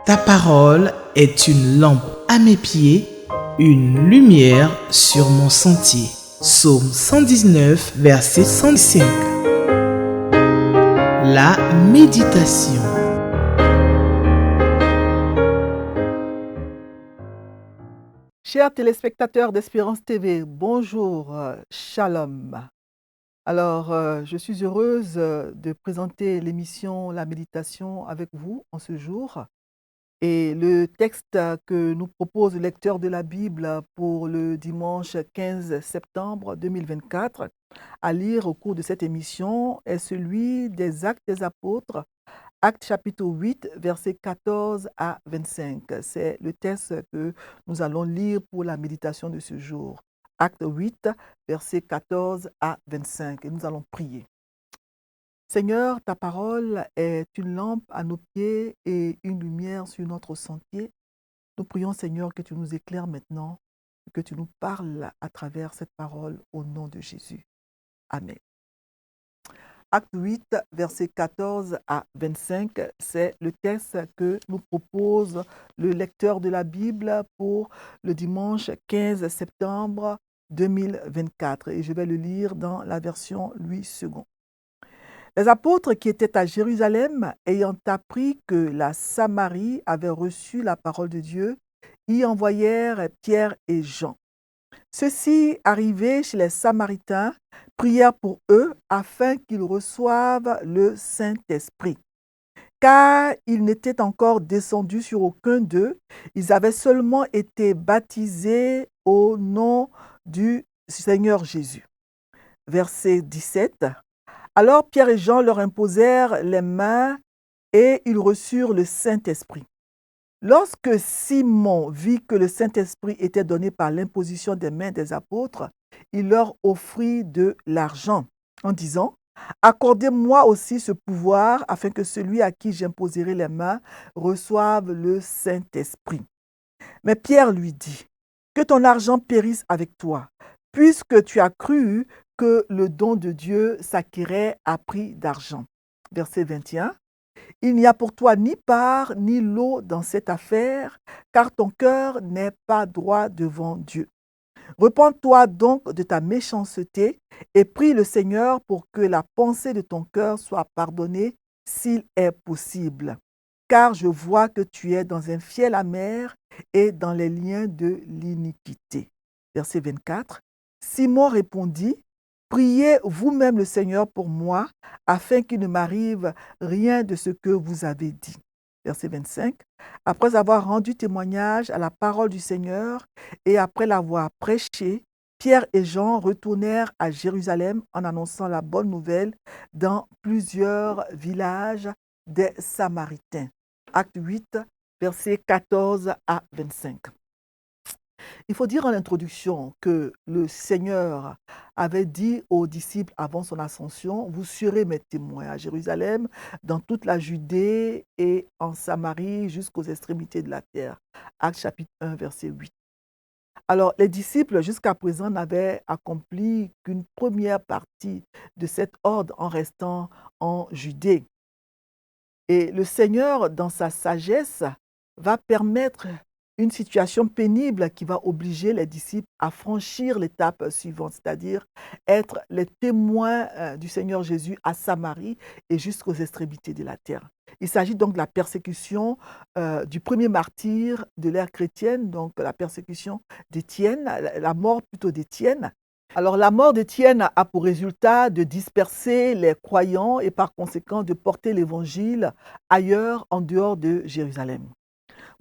Ta parole est une lampe à mes pieds, une lumière sur mon sentier. Psaume 119, verset 105. La méditation. Chers téléspectateurs d'Espérance TV, bonjour, shalom. Alors, je suis heureuse de présenter l'émission La méditation avec vous en ce jour. Et le texte que nous propose le lecteur de la Bible pour le dimanche 15 septembre 2024 à lire au cours de cette émission est celui des Actes des Apôtres, Actes chapitre 8, versets 14 à 25. C'est le texte que nous allons lire pour la méditation de ce jour. Acte 8, versets 14 à 25. Et nous allons prier. Seigneur, ta parole est une lampe à nos pieds et une lumière sur notre sentier. Nous prions, Seigneur, que tu nous éclaires maintenant, que tu nous parles à travers cette parole au nom de Jésus. Amen. Acte 8, versets 14 à 25, c'est le texte que nous propose le lecteur de la Bible pour le dimanche 15 septembre 2024. Et je vais le lire dans la version Louis II. Les apôtres qui étaient à Jérusalem, ayant appris que la Samarie avait reçu la parole de Dieu, y envoyèrent Pierre et Jean. Ceux-ci, arrivés chez les Samaritains, prièrent pour eux afin qu'ils reçoivent le Saint-Esprit. Car ils n'étaient encore descendus sur aucun d'eux, ils avaient seulement été baptisés au nom du Seigneur Jésus. Verset 17. Alors Pierre et Jean leur imposèrent les mains et ils reçurent le Saint-Esprit. Lorsque Simon vit que le Saint-Esprit était donné par l'imposition des mains des apôtres, il leur offrit de l'argent en disant « Accordez-moi aussi ce pouvoir afin que celui à qui j'imposerai les mains reçoive le Saint-Esprit. » Mais Pierre lui dit « Que ton argent périsse avec toi, puisque tu as cru que le don de Dieu s'acquérait à prix d'argent. » Verset 21. Il n'y a pour toi ni part ni lot dans cette affaire, car ton cœur n'est pas droit devant Dieu. Repends-toi donc de ta méchanceté et prie le Seigneur pour que la pensée de ton cœur soit pardonnée s'il est possible. Car je vois que tu es dans un fiel amer et dans les liens de l'iniquité. Verset 24. Simon répondit, priez vous-même le Seigneur pour moi, afin qu'il ne m'arrive rien de ce que vous avez dit. Verset 25. Après avoir rendu témoignage à la parole du Seigneur et après l'avoir prêchée, Pierre et Jean retournèrent à Jérusalem en annonçant la bonne nouvelle dans plusieurs villages des Samaritains. Acte 8, versets 14 à 25. Il faut dire en introduction que le Seigneur avait dit aux disciples avant son ascension, vous serez mes témoins à Jérusalem, dans toute la Judée et en Samarie jusqu'aux extrémités de la terre. Acte chapitre 1, verset 8. Alors, les disciples, jusqu'à présent, n'avaient accompli qu'une première partie de cet ordre en restant en Judée. Et le Seigneur, dans sa sagesse, va permettre une situation pénible qui va obliger les disciples à franchir l'étape suivante, c'est-à-dire être les témoins du Seigneur Jésus à Samarie et jusqu'aux extrémités de la terre. Il s'agit donc de la persécution du premier martyr de l'ère chrétienne, donc la persécution d'Étienne, la mort plutôt d'Étienne. Alors la mort d'Étienne a pour résultat de disperser les croyants et par conséquent de porter l'évangile ailleurs en dehors de Jérusalem.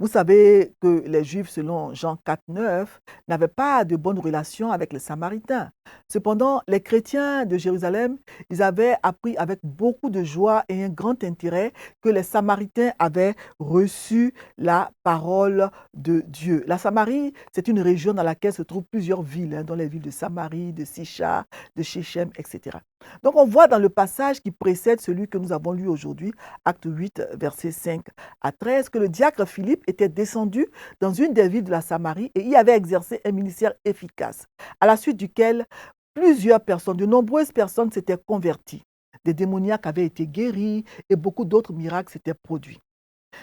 Vous savez que les Juifs, selon Jean 4, 9, n'avaient pas de bonnes relations avec les Samaritains. Cependant, les chrétiens de Jérusalem, ils avaient appris avec beaucoup de joie et un grand intérêt que les Samaritains avaient reçu la parole de Dieu. La Samarie, c'est une région dans laquelle se trouvent plusieurs villes, dont les villes de Samarie, de Sichar, de Shechem, etc. Donc on voit dans le passage qui précède celui que nous avons lu aujourd'hui, Acte 8, versets 5 à 13, que le diacre Philippe était descendu dans une des villes de la Samarie et y avait exercé un ministère efficace, à la suite duquel plusieurs personnes, de nombreuses personnes s'étaient converties. Des démoniaques avaient été guéris et beaucoup d'autres miracles s'étaient produits.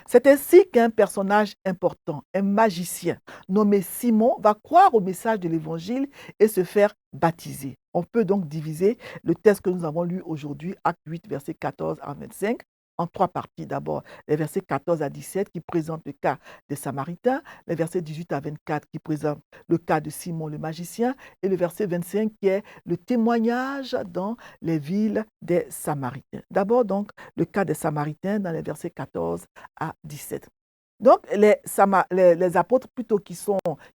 C'est ainsi qu'un personnage important, un magicien nommé Simon, va croire au message de l'Évangile et se faire baptiser. On peut donc diviser le texte que nous avons lu aujourd'hui, Acte 8, versets 14 à 25, en trois parties. D'abord, les versets 14 à 17 qui présentent le cas des Samaritains, les versets 18 à 24 qui présentent le cas de Simon le magicien et le verset 25 qui est le témoignage dans les villes des Samaritains. D'abord donc le cas des Samaritains dans les versets 14 à 17. Donc, les apôtres, plutôt qui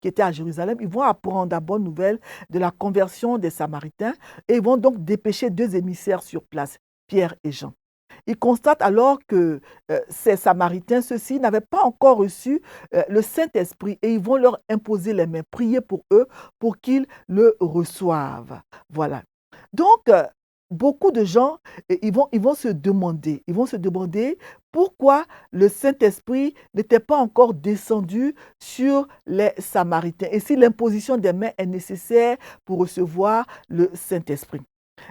étaient à Jérusalem, ils vont apprendre la bonne nouvelle de la conversion des Samaritains et ils vont donc dépêcher deux émissaires sur place, Pierre et Jean. Ils constatent alors que ces Samaritains, ceux-ci, n'avaient pas encore reçu le Saint-Esprit et ils vont leur imposer les mains, prier pour eux pour qu'ils le reçoivent. Voilà. Donc, beaucoup de gens, ils vont se demander pourquoi le Saint-Esprit n'était pas encore descendu sur les Samaritains et si l'imposition des mains est nécessaire pour recevoir le Saint-Esprit.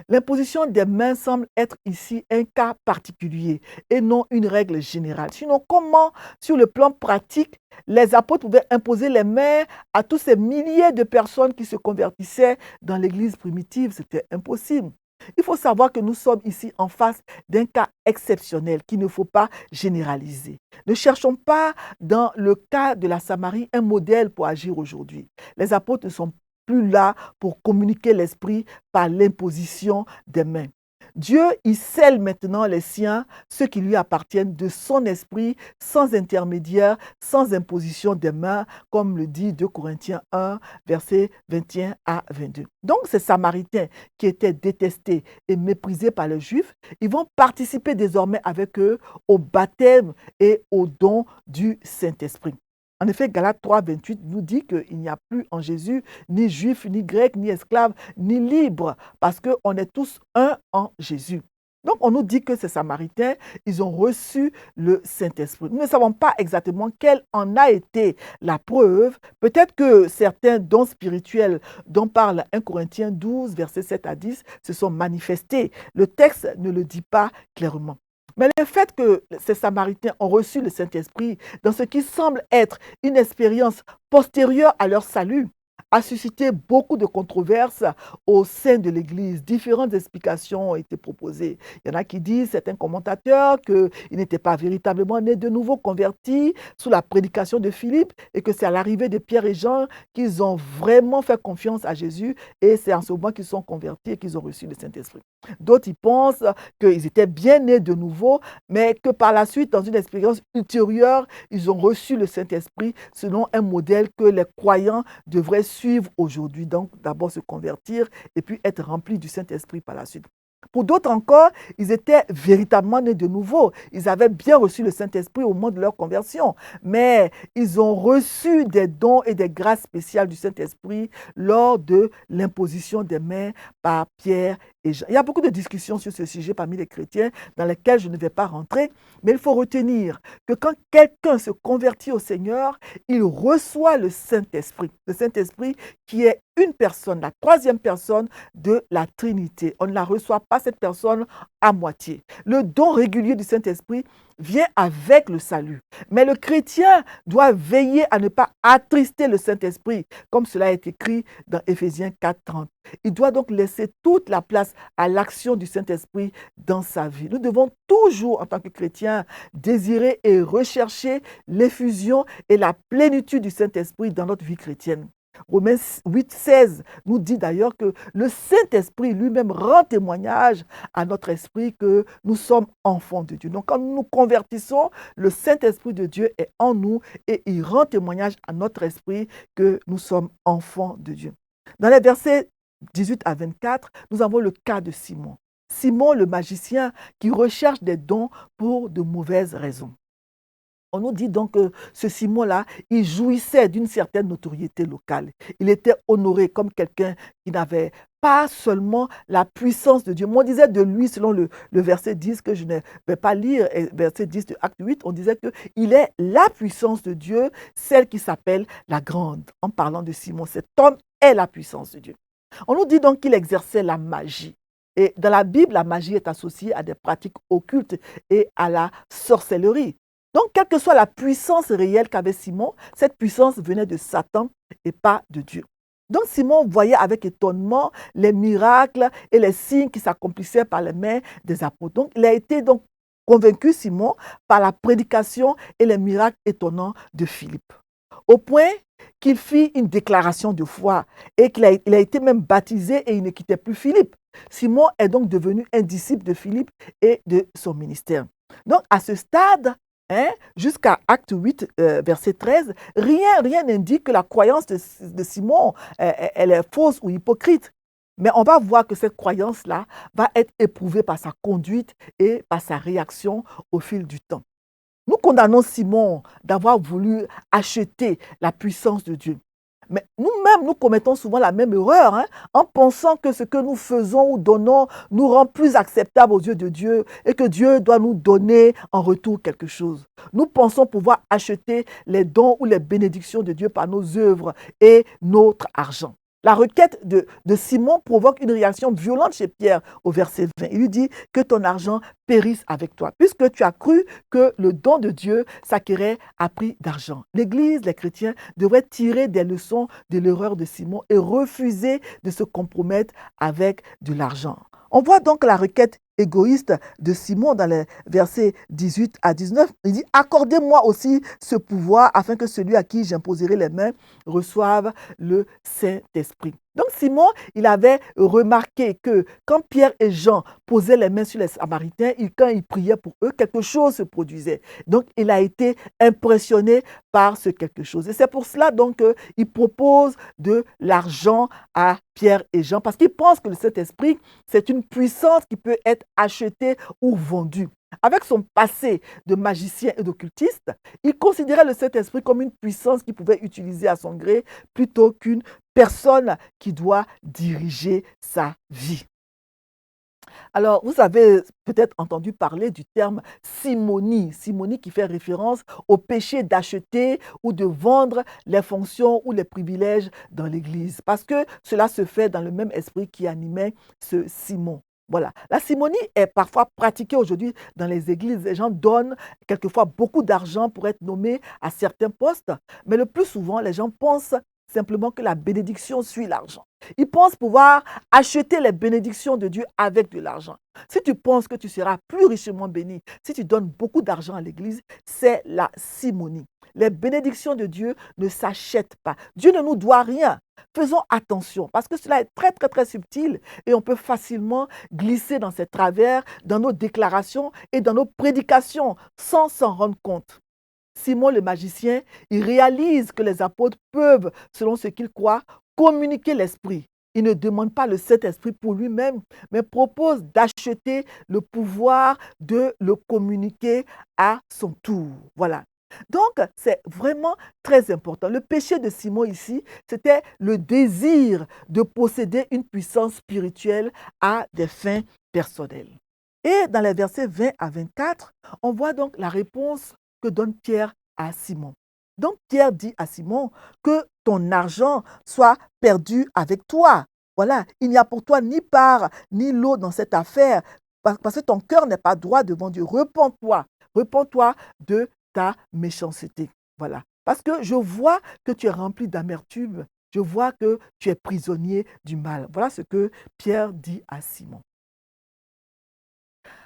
L'imposition des mains semble être ici un cas particulier et non une règle générale. Sinon, comment, sur le plan pratique, les apôtres pouvaient imposer les mains à tous ces milliers de personnes qui se convertissaient dans l'Église primitive? C'était impossible. Il faut savoir que nous sommes ici en face d'un cas exceptionnel qu'il ne faut pas généraliser. Ne cherchons pas dans le cas de la Samarie un modèle pour agir aujourd'hui. Les apôtres ne sont plus là pour communiquer l'esprit par l'imposition des mains. Dieu, il scelle maintenant les siens, ceux qui lui appartiennent, de son esprit, sans intermédiaire, sans imposition des mains, comme le dit 2 Corinthiens 1, versets 21 à 22. Donc, ces Samaritains qui étaient détestés et méprisés par les Juifs, ils vont participer désormais avec eux au baptême et au don du Saint-Esprit. En effet, Galates 3, 28 nous dit qu'il n'y a plus en Jésus ni juif, ni grec, ni esclave, ni libre, parce qu'on est tous un en Jésus. Donc, on nous dit que ces Samaritains, ils ont reçu le Saint-Esprit. Nous ne savons pas exactement quelle en a été la preuve. Peut-être que certains dons spirituels dont parle 1 Corinthiens 12, versets 7 à 10, se sont manifestés. Le texte ne le dit pas clairement. Mais le fait que ces Samaritains ont reçu le Saint-Esprit dans ce qui semble être une expérience postérieure à leur salut a suscité beaucoup de controverses au sein de l'Église. Différentes explications ont été proposées. Il y en a qui disent, certains commentateurs, qu'ils n'étaient pas véritablement nés de nouveau convertis sous la prédication de Philippe et que c'est à l'arrivée de Pierre et Jean qu'ils ont vraiment fait confiance à Jésus et c'est en ce moment qu'ils sont convertis et qu'ils ont reçu le Saint-Esprit. D'autres, ils pensent qu'ils étaient bien nés de nouveau, mais que par la suite, dans une expérience ultérieure, ils ont reçu le Saint-Esprit selon un modèle que les croyants devraient suivre aujourd'hui. Donc, d'abord se convertir et puis être remplis du Saint-Esprit par la suite. Pour d'autres encore, ils étaient véritablement nés de nouveau. Ils avaient bien reçu le Saint-Esprit au moment de leur conversion, mais ils ont reçu des dons et des grâces spéciales du Saint-Esprit lors de l'imposition des mains par Pierre et Jean. Il y a beaucoup de discussions sur ce sujet parmi les chrétiens dans lesquelles je ne vais pas rentrer, mais il faut retenir que quand quelqu'un se convertit au Seigneur, il reçoit le Saint-Esprit. Le Saint-Esprit qui est une personne, la troisième personne de la Trinité. On ne la reçoit pas, cette personne, à moitié. Le don régulier du Saint-Esprit vient avec le salut. Mais le chrétien doit veiller à ne pas attrister le Saint-Esprit, comme cela est écrit dans Éphésiens 4, 30. Il doit donc laisser toute la place à l'action du Saint-Esprit dans sa vie. Nous devons toujours, en tant que chrétiens, désirer et rechercher l'effusion et la plénitude du Saint-Esprit dans notre vie chrétienne. Romains 8, 16 nous dit d'ailleurs que le Saint-Esprit lui-même rend témoignage à notre esprit que nous sommes enfants de Dieu. Donc quand nous nous convertissons, le Saint-Esprit de Dieu est en nous et il rend témoignage à notre esprit que nous sommes enfants de Dieu. Dans les versets 18 à 24, nous avons le cas de Simon. Simon, le magicien, qui recherche des dons pour de mauvaises raisons. On nous dit donc que ce Simon-là, il jouissait d'une certaine notoriété locale. Il était honoré comme quelqu'un qui n'avait pas seulement la puissance de Dieu. Mais on disait de lui, selon le verset 10, que je ne vais pas lire, verset 10 de Acte 8, on disait qu'il est la puissance de Dieu, celle qui s'appelle la grande. En parlant de Simon, cet homme est la puissance de Dieu. On nous dit donc qu'il exerçait la magie. Et dans la Bible, la magie est associée à des pratiques occultes et à la sorcellerie. Donc, quelle que soit la puissance réelle qu'avait Simon, cette puissance venait de Satan et pas de Dieu. Donc, Simon voyait avec étonnement les miracles et les signes qui s'accomplissaient par les mains des apôtres. Donc, il a été donc convaincu, Simon, par la prédication et les miracles étonnants de Philippe. Au point qu'il fit une déclaration de foi et qu'il a été même baptisé et il ne quittait plus Philippe. Simon est donc devenu un disciple de Philippe et de son ministère. Donc, à ce stade, jusqu'à Acte 8, verset 13, rien n'indique que la croyance de Simon elle est fausse ou hypocrite. Mais on va voir que cette croyance-là va être éprouvée par sa conduite et par sa réaction au fil du temps. Nous condamnons Simon d'avoir voulu acheter la puissance de Dieu. Mais nous-mêmes, nous commettons souvent la même erreur en pensant que ce que nous faisons ou donnons nous rend plus acceptables aux yeux de Dieu et que Dieu doit nous donner en retour quelque chose. Nous pensons pouvoir acheter les dons ou les bénédictions de Dieu par nos œuvres et notre argent. La requête de Simon provoque une réaction violente chez Pierre au verset 20. Il lui dit que ton argent périsse avec toi, puisque tu as cru que le don de Dieu s'acquérait à prix d'argent. L'Église, les chrétiens, devraient tirer des leçons de l'erreur de Simon et refuser de se compromettre avec de l'argent. On voit donc la requête égoïste de Simon dans les versets 18 à 19. Il dit « Accordez-moi aussi ce pouvoir afin que celui à qui j'imposerai les mains reçoive le Saint-Esprit. » Donc Simon, il avait remarqué que quand Pierre et Jean posaient les mains sur les Samaritains, quand ils priaient pour eux, quelque chose se produisait. Donc il a été impressionné par ce quelque chose. Et c'est pour cela donc qu'il propose de l'argent à Pierre et Jean, parce qu'il pense que le Saint-Esprit, c'est une puissance qui peut être achetée ou vendue. Avec son passé de magicien et d'occultiste, il considérait le Saint-Esprit comme une puissance qu'il pouvait utiliser à son gré plutôt qu'une personne qui doit diriger sa vie. Alors, vous avez peut-être entendu parler du terme simonie. Simonie qui fait référence au péché d'acheter ou de vendre les fonctions ou les privilèges dans l'Église. Parce que cela se fait dans le même esprit qui animait ce Simon. Voilà. La simonie est parfois pratiquée aujourd'hui dans les églises. Les gens donnent quelquefois beaucoup d'argent pour être nommés à certains postes. Mais le plus souvent, les gens pensent simplement que la bénédiction suit l'argent. Ils pensent pouvoir acheter les bénédictions de Dieu avec de l'argent. Si tu penses que tu seras plus richement béni, si tu donnes beaucoup d'argent à l'église, c'est la simonie. Les bénédictions de Dieu ne s'achètent pas. Dieu ne nous doit rien. Faisons attention parce que cela est très, très, très subtil et on peut facilement glisser dans ces travers, dans nos déclarations et dans nos prédications sans s'en rendre compte. Simon le magicien, il réalise que les apôtres peuvent, selon ce qu'ils croient, communiquer l'esprit. Il ne demande pas le Saint-Esprit pour lui-même, mais propose d'acheter le pouvoir de le communiquer à son tour. Voilà. Donc, c'est vraiment très important. Le péché de Simon ici, c'était le désir de posséder une puissance spirituelle à des fins personnelles. Et dans les versets 20 à 24, on voit donc la réponse que donne Pierre à Simon. Donc, Pierre dit à Simon que ton argent soit perdu avec toi. Voilà, il n'y a pour toi ni part ni lot dans cette affaire parce que ton cœur n'est pas droit devant Dieu. Repens-toi de ta méchanceté. Voilà. Parce que je vois que tu es rempli d'amertume. Je vois que tu es prisonnier du mal. Voilà ce que Pierre dit à Simon.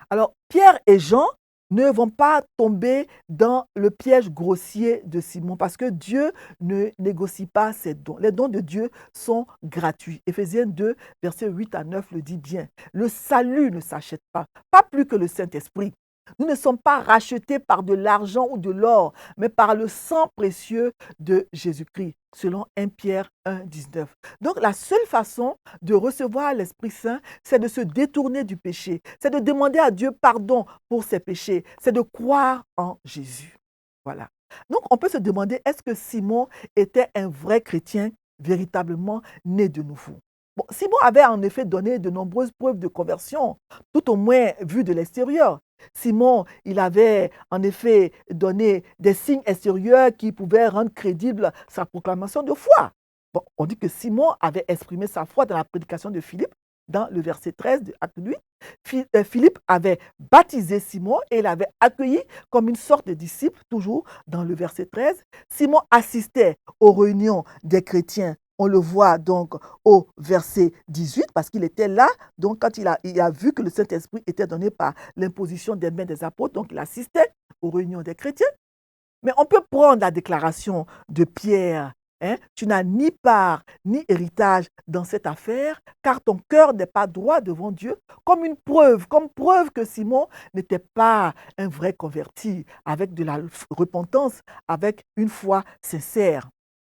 Alors, Pierre et Jean ne vont pas tomber dans le piège grossier de Simon parce que Dieu ne négocie pas ses dons. Les dons de Dieu sont gratuits. Éphésiens 2, versets 8 à 9 le dit bien. Le salut ne s'achète pas plus que le Saint-Esprit. Nous ne sommes pas rachetés par de l'argent ou de l'or, mais par le sang précieux de Jésus-Christ, selon 1 Pierre 1, 19. Donc, la seule façon de recevoir l'Esprit Saint, c'est de se détourner du péché, c'est de demander à Dieu pardon pour ses péchés, c'est de croire en Jésus. Voilà. Donc, on peut se demander, est-ce que Simon était un vrai chrétien véritablement né de nouveau? Bon, Simon avait en effet donné de nombreuses preuves de conversion, tout au moins vues de l'extérieur. Simon, il avait en effet donné des signes extérieurs qui pouvaient rendre crédible sa proclamation de foi. Bon, on dit que Simon avait exprimé sa foi dans la prédication de Philippe, dans le verset 13 de Acte 8, Philippe avait baptisé Simon et il avait accueilli comme une sorte de disciple, toujours dans le verset 13. Simon assistait aux réunions des chrétiens. On le voit donc au verset 18 parce qu'il était là. Donc, quand il a vu que le Saint-Esprit était donné par l'imposition des mains des apôtres, donc il assistait aux réunions des chrétiens. Mais on peut prendre la déclaration de Pierre. Tu n'as ni part ni héritage dans cette affaire, car ton cœur n'est pas droit devant Dieu, comme preuve que Simon n'était pas un vrai converti, avec de la repentance, avec une foi sincère.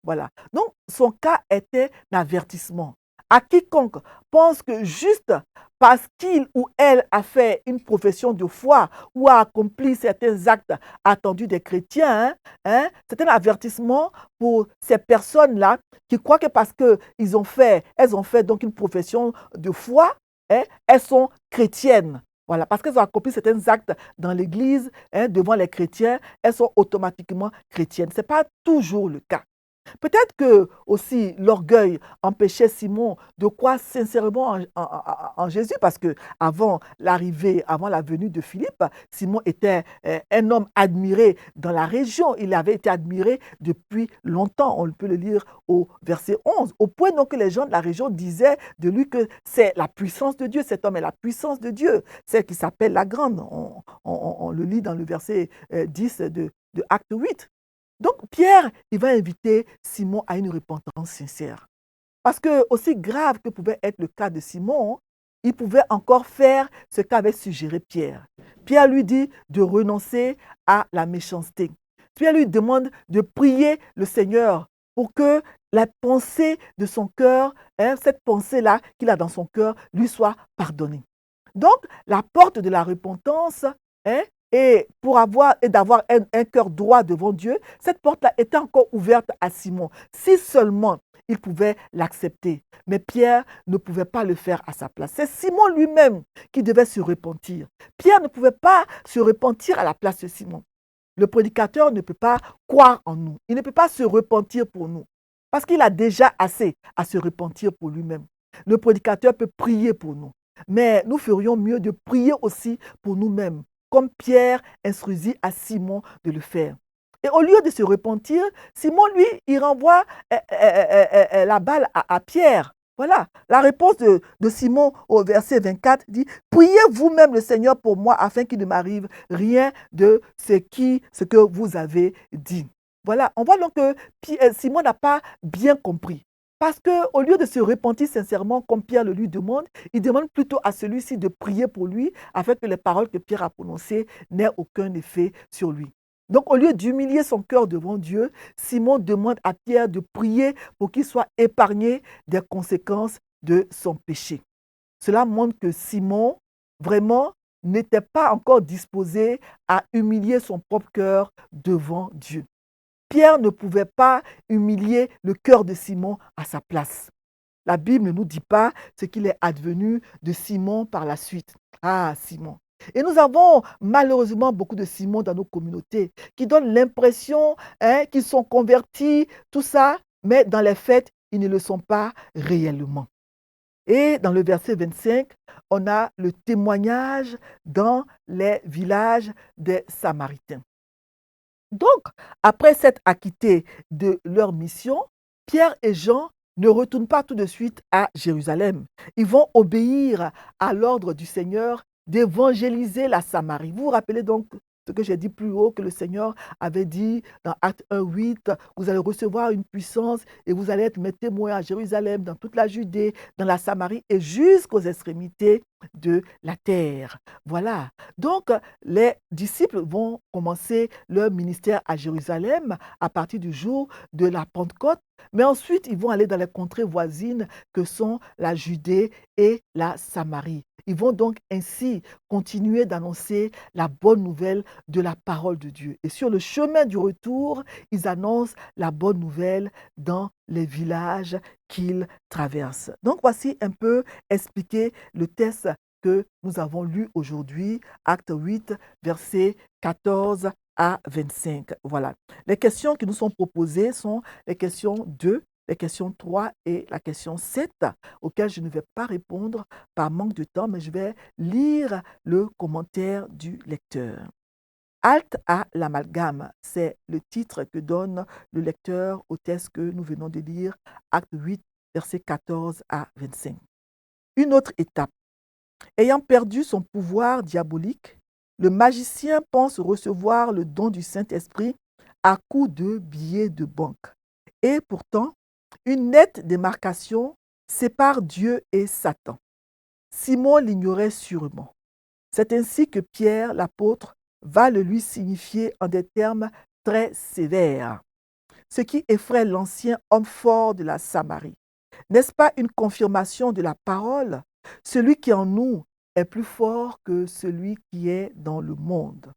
Voilà. Donc, son cas était un avertissement. À quiconque pense que juste parce qu'il ou elle a fait une profession de foi ou a accompli certains actes attendus des chrétiens, c'est un avertissement pour ces personnes-là qui croient que parce qu'elles ont fait donc une profession de foi, elles sont chrétiennes. Voilà, parce qu'elles ont accompli certains actes dans l'Église, devant les chrétiens, elles sont automatiquement chrétiennes. Ce n'est pas toujours le cas. Peut-être que aussi l'orgueil empêchait Simon de croire sincèrement en Jésus parce que avant la venue de Philippe, Simon était un homme admiré dans la région. Il avait été admiré depuis longtemps. On peut le lire au verset 11. Au point donc que les gens de la région disaient de lui que c'est la puissance de Dieu. Cet homme est la puissance de Dieu, celle qui s'appelle la grande. On le lit dans le verset 10 de Acte 8. Donc, Pierre, il va inviter Simon à une repentance sincère. Parce que, aussi grave que pouvait être le cas de Simon, il pouvait encore faire ce qu'avait suggéré Pierre. Pierre lui dit de renoncer à la méchanceté. Pierre lui demande de prier le Seigneur pour que la pensée de son cœur, cette pensée-là qu'il a dans son cœur, lui soit pardonnée. Donc, la porte de la repentance, et d'avoir un cœur droit devant Dieu, cette porte-là était encore ouverte à Simon. Si seulement il pouvait l'accepter. Mais Pierre ne pouvait pas le faire à sa place. C'est Simon lui-même qui devait se repentir. Pierre ne pouvait pas se repentir à la place de Simon. Le prédicateur ne peut pas croire en nous. Il ne peut pas se repentir pour nous. Parce qu'il a déjà assez à se repentir pour lui-même. Le prédicateur peut prier pour nous. Mais nous ferions mieux de prier aussi pour nous-mêmes, comme Pierre instruisit à Simon de le faire. Et au lieu de se repentir, Simon, lui, il renvoie la balle à Pierre. Voilà, la réponse de Simon au verset 24 dit « Priez vous-même le Seigneur pour moi afin qu'il ne m'arrive rien de ce que vous avez dit. » Voilà, on voit donc que Simon n'a pas bien compris. Parce qu'au lieu de se repentir sincèrement, comme Pierre le lui demande, il demande plutôt à celui-ci de prier pour lui, afin que les paroles que Pierre a prononcées n'aient aucun effet sur lui. Donc, au lieu d'humilier son cœur devant Dieu, Simon demande à Pierre de prier pour qu'il soit épargné des conséquences de son péché. Cela montre que Simon, vraiment, n'était pas encore disposé à humilier son propre cœur devant Dieu. Pierre ne pouvait pas humilier le cœur de Simon à sa place. La Bible ne nous dit pas ce qu'il est advenu de Simon par la suite. Ah, Simon. Et nous avons malheureusement beaucoup de Simon dans nos communautés qui donnent l'impression qu'ils sont convertis, tout ça, mais dans les faits, ils ne le sont pas réellement. Et dans le verset 25, on a le témoignage dans les villages des Samaritains. Donc, après s'être acquittés de leur mission, Pierre et Jean ne retournent pas tout de suite à Jérusalem. Ils vont obéir à l'ordre du Seigneur d'évangéliser la Samarie. Vous vous rappelez donc ce que j'ai dit plus haut, que le Seigneur avait dit dans Acte 1:8, vous allez recevoir une puissance et vous allez être mes témoins à Jérusalem, dans toute la Judée, dans la Samarie et jusqu'aux extrémités de la terre. Voilà. Donc, les disciples vont commencer leur ministère à Jérusalem à partir du jour de la Pentecôte, mais ensuite, ils vont aller dans les contrées voisines que sont la Judée et la Samarie. Ils vont donc ainsi continuer d'annoncer la bonne nouvelle de la parole de Dieu. Et sur le chemin du retour, ils annoncent la bonne nouvelle dans les villages qu'ils traversent. Donc voici un peu expliquer le texte que nous avons lu aujourd'hui, Acte 8, versets 14 à 25. Voilà. Les questions qui nous sont proposées sont les questions 2 les questions 3 et la question 7, auxquelles je ne vais pas répondre par manque de temps, mais je vais lire le commentaire du lecteur. Halte à l'amalgame, c'est le titre que donne le lecteur au texte que nous venons de lire, acte 8, versets 14 à 25. Une autre étape. Ayant perdu son pouvoir diabolique, le magicien pense recevoir le don du Saint-Esprit à coup de billets de banque. Et pourtant, une nette démarcation sépare Dieu et Satan. Simon l'ignorait sûrement. C'est ainsi que Pierre, l'apôtre, va le lui signifier en des termes très sévères, ce qui effraie l'ancien homme fort de la Samarie. N'est-ce pas une confirmation de la parole? Celui qui en nous est plus fort que celui qui est dans le monde.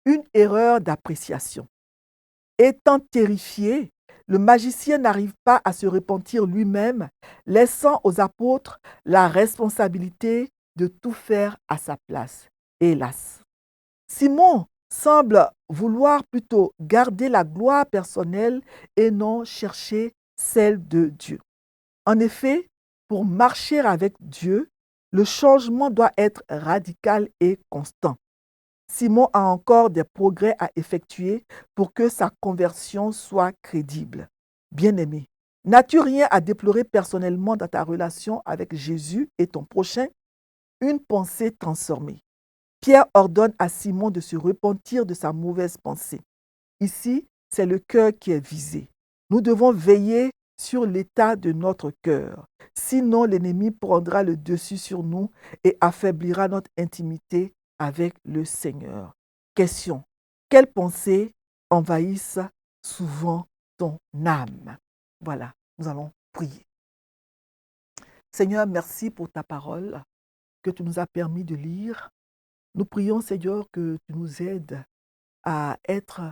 Une erreur d'appréciation. Étant terrifié, le magicien n'arrive pas à se repentir lui-même, laissant aux apôtres la responsabilité de tout faire à sa place. Hélas. Simon semble vouloir plutôt garder la gloire personnelle et non chercher celle de Dieu. En effet, pour marcher avec Dieu, le changement doit être radical et constant. Simon a encore des progrès à effectuer pour que sa conversion soit crédible. Bien-aimé, n'as-tu rien à déplorer personnellement dans ta relation avec Jésus et ton prochain? Une pensée transformée. Pierre ordonne à Simon de se repentir de sa mauvaise pensée. Ici, c'est le cœur qui est visé. Nous devons veiller sur l'état de notre cœur. Sinon, l'ennemi prendra le dessus sur nous et affaiblira notre intimité avec le Seigneur. Question. Quelles pensées envahissent souvent ton âme? Voilà, nous allons prier. Seigneur, merci pour ta parole que tu nous as permis de lire. Nous prions, Seigneur, que tu nous aides à être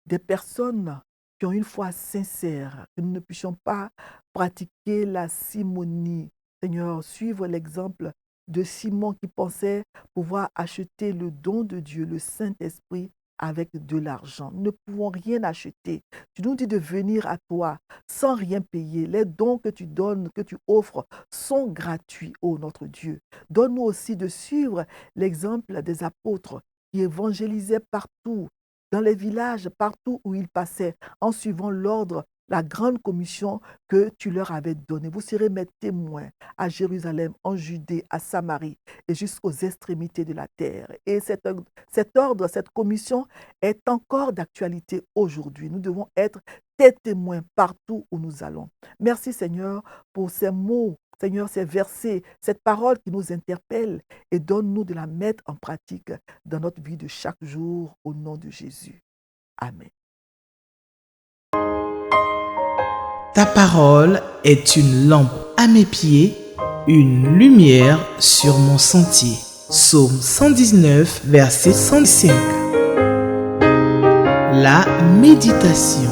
des personnes qui ont une foi sincère, que nous ne puissions pas pratiquer la simonie. Seigneur, suivre l'exemple de Simon qui pensait pouvoir acheter le don de Dieu, le Saint-Esprit, avec de l'argent. Nous ne pouvons rien acheter. Tu nous dis de venir à toi sans rien payer. Les dons que tu donnes, que tu offres, sont gratuits, ô notre Dieu. Donne-nous aussi de suivre l'exemple des apôtres qui évangélisaient partout, dans les villages, partout où ils passaient, en suivant l'ordre, la grande commission que tu leur avais donnée. Vous serez mes témoins à Jérusalem, en Judée, à Samarie et jusqu'aux extrémités de la terre. Et cet ordre, cette commission est encore d'actualité aujourd'hui. Nous devons être tes témoins partout où nous allons. Merci Seigneur pour ces mots, Seigneur, ces versets, cette parole qui nous interpelle et donne-nous de la mettre en pratique dans notre vie de chaque jour au nom de Jésus. Amen. Ta parole est une lampe à mes pieds, une lumière sur mon sentier. Psaume 119, verset 105. La méditation.